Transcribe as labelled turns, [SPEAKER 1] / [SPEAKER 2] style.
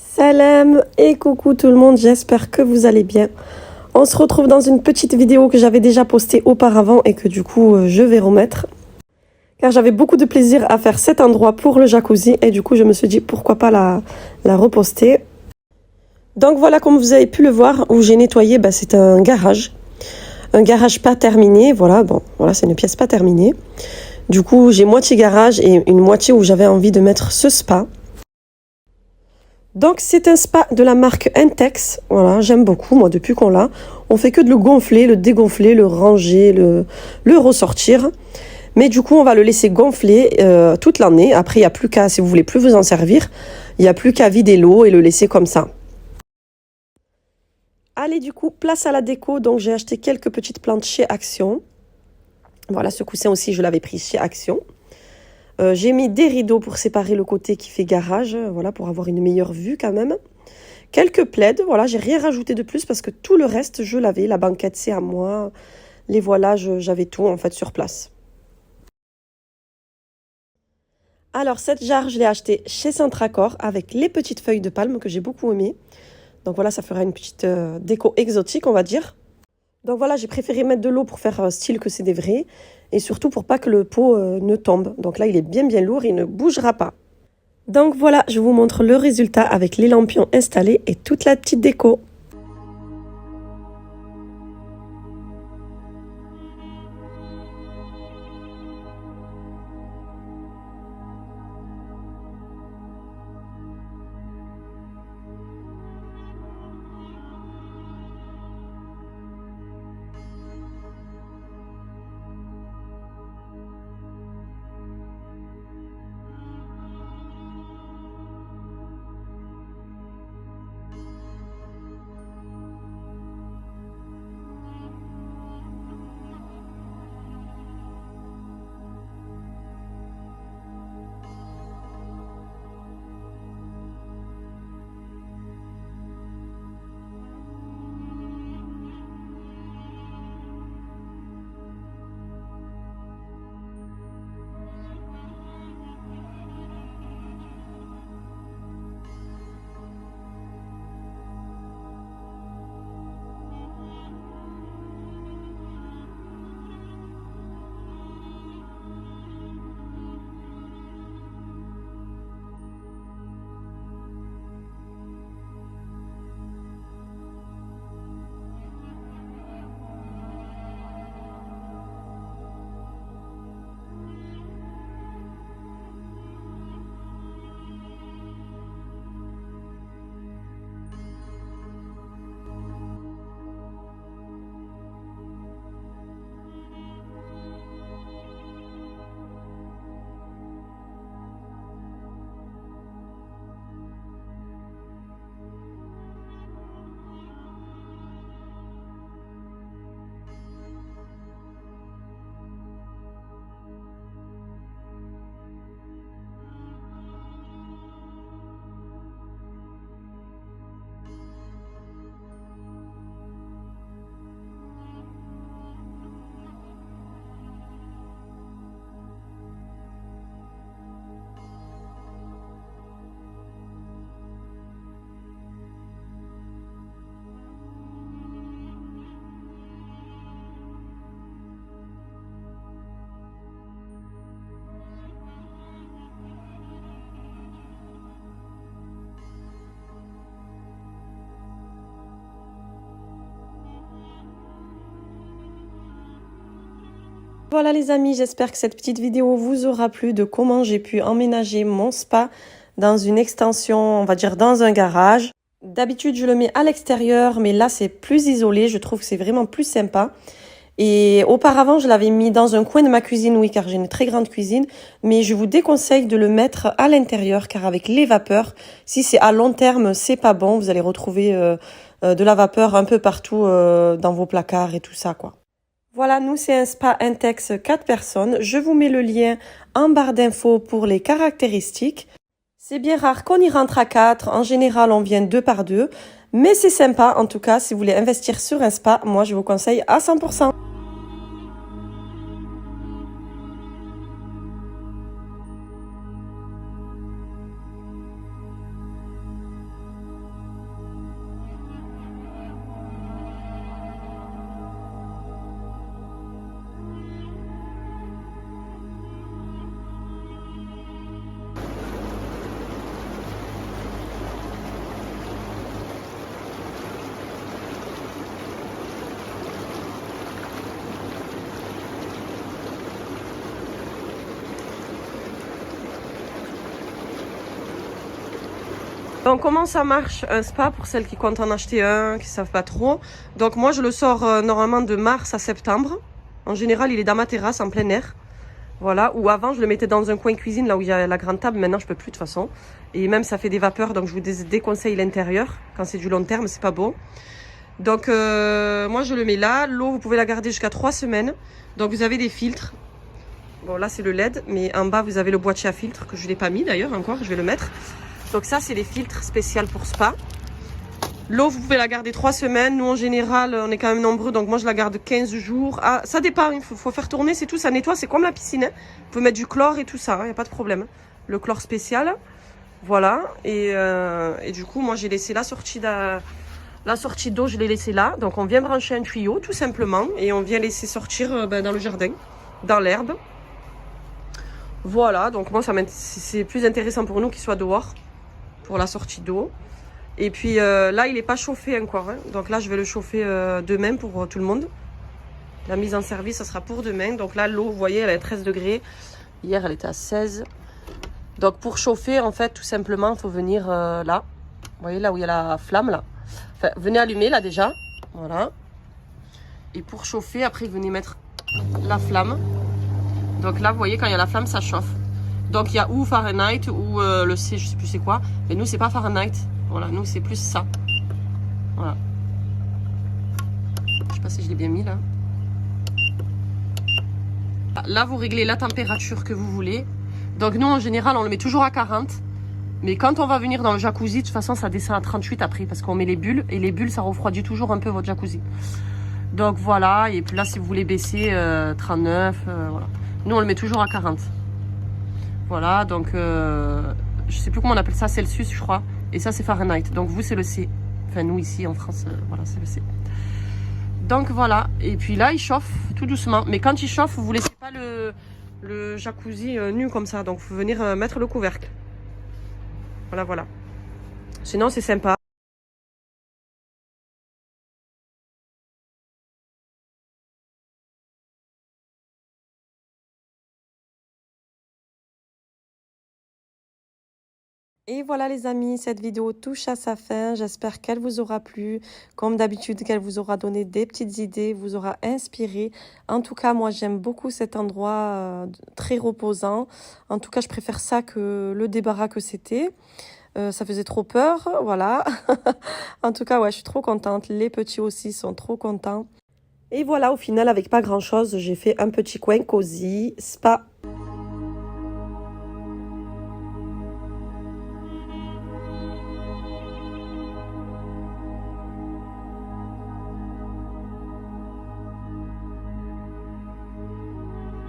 [SPEAKER 1] Salam et coucou tout le monde, j'espère que vous allez bien. On se retrouve dans une petite vidéo que j'avais déjà postée auparavant et que du coup je vais remettre. Car j'avais beaucoup de plaisir à faire cet endroit pour le jacuzzi et du coup je me suis dit pourquoi pas la reposter. Donc voilà, comme vous avez pu le voir, où j'ai nettoyé, c'est un garage. Un garage pas terminé, voilà, c'est une pièce pas terminée. Du coup j'ai moitié garage et une moitié où j'avais envie de mettre ce spa. Donc c'est un spa de la marque Intex, voilà, j'aime beaucoup, moi depuis qu'on l'a, on fait que de le gonfler, le dégonfler, le ranger, le ressortir. Mais du coup on va le laisser gonfler toute l'année, après il n'y a plus qu'à, si vous voulez plus vous en servir, il n'y a plus qu'à vider l'eau et le laisser comme ça. Allez du coup, place à la déco, donc j'ai acheté quelques petites plantes chez Action. Voilà, ce coussin aussi je l'avais pris chez Action. J'ai mis des rideaux pour séparer le côté qui fait garage, voilà, pour avoir une meilleure vue quand même. Quelques plaids, voilà, j'ai rien rajouté de plus parce que tout le reste, je l'avais. La banquette, c'est à moi. Les voilages, j'avais tout en fait sur place. Alors, cette jarre, je l'ai achetée chez Centracor avec les petites feuilles de palme que j'ai beaucoup aimées. Donc voilà, ça fera une petite déco exotique, on va dire. Donc voilà, j'ai préféré mettre de l'eau pour faire style que c'est des vrais. Et surtout pour pas que le pot ne tombe. Donc là, il est bien lourd, il ne bougera pas. Donc voilà, je vous montre le résultat avec les lampions installés et toute la petite déco. Voilà les amis, j'espère que cette petite vidéo vous aura plu de comment j'ai pu emménager mon spa dans une extension, on va dire dans un garage. D'habitude, je le mets à l'extérieur, mais là, c'est plus isolé. Je trouve que c'est vraiment plus sympa. Et auparavant, je l'avais mis dans un coin de ma cuisine, oui, car j'ai une très grande cuisine. Mais je vous déconseille de le mettre à l'intérieur, car avec les vapeurs, si c'est à long terme, c'est pas bon. Vous allez retrouver de la vapeur un peu partout dans vos placards et tout ça, quoi. Voilà, nous, c'est un spa Intex 4 personnes. Je vous mets le lien en barre d'infos pour les caractéristiques. C'est bien rare qu'on y rentre à 4. En général, on vient 2 par 2. Mais c'est sympa, en tout cas, si vous voulez investir sur un spa, moi, je vous conseille à 100%. Donc comment ça marche un spa pour celles qui comptent en acheter un, qui ne savent pas trop. Donc moi je le sors normalement de mars à septembre. En général il est dans ma terrasse en plein air. Voilà, ou avant je le mettais dans un coin cuisine là où il y a la grande table, maintenant je peux plus de toute façon. Et même ça fait des vapeurs, donc je vous déconseille l'intérieur. Quand c'est du long terme, c'est pas beau. Donc moi je le mets là, l'eau vous pouvez la garder jusqu'à 3 semaines. Donc vous avez des filtres. Bon là c'est le LED, mais en bas vous avez le boîtier à filtre que je ne l'ai pas mis d'ailleurs encore, je vais le mettre. Donc ça c'est des filtres spéciaux pour spa. L'eau vous pouvez la garder 3 semaines, nous en général on est quand même nombreux donc moi je la garde 15 jours. Ah, ça dépend, il faut faire tourner, c'est tout, ça nettoie, c'est comme la piscine. Hein. Vous pouvez mettre du chlore et tout ça, il n'y a pas de problème. Le chlore spécial, voilà. Et du coup moi j'ai laissé la sortie d'eau, je l'ai laissée là. Donc on vient brancher un tuyau tout simplement et on vient laisser sortir dans le jardin, dans l'herbe. Voilà, donc moi c'est plus intéressant pour nous qu'il soit dehors, pour la sortie d'eau. Et puis là il n'est pas chauffé encore, hein. Donc là je vais le chauffer demain pour tout le monde. La mise en service ça sera pour demain. Donc là l'eau vous voyez elle est à 13 degrés, hier elle était à 16. Donc pour chauffer en fait tout simplement il faut venir là. Vous voyez là où il y a la flamme là. Enfin venez allumer là déjà, voilà. Et pour chauffer après venez mettre la flamme. Donc là, vous voyez, quand il y a la flamme, ça chauffe. Donc il y a ou Fahrenheit ou le C, je sais plus c'est quoi. Mais nous, c'est pas Fahrenheit. Voilà, nous, c'est plus ça. Voilà. Je sais pas si je l'ai bien mis là. Là, vous réglez la température que vous voulez. Donc nous, en général, on le met toujours à 40. Mais quand on va venir dans le jacuzzi, de toute façon, ça descend à 38 après. Parce qu'on met les bulles. Et les bulles, ça refroidit toujours un peu votre jacuzzi. Donc voilà. Et puis là, si vous voulez baisser, 39, voilà. Nous, on le met toujours à 40. Voilà, donc je sais plus comment on appelle ça, Celsius, je crois. Et ça, c'est Fahrenheit. Donc vous, c'est le C. Enfin, nous, ici, en France, voilà, c'est le C. Donc voilà. Et puis là, il chauffe tout doucement. Mais quand il chauffe, vous ne laissez pas le jacuzzi nu comme ça. Donc, il faut venir mettre le couvercle. Voilà, voilà. Sinon, c'est sympa. Et voilà les amis, cette vidéo touche à sa fin. J'espère qu'elle vous aura plu. Comme d'habitude, qu'elle vous aura donné des petites idées, vous aura inspiré. En tout cas, moi, j'aime beaucoup cet endroit très reposant. En tout cas, je préfère ça que le débarras que c'était. Ça faisait trop peur, voilà. En tout cas, ouais, je suis trop contente. Les petits aussi sont trop contents. Et voilà, au final, avec pas grand-chose, j'ai fait un petit coin cosy, spa.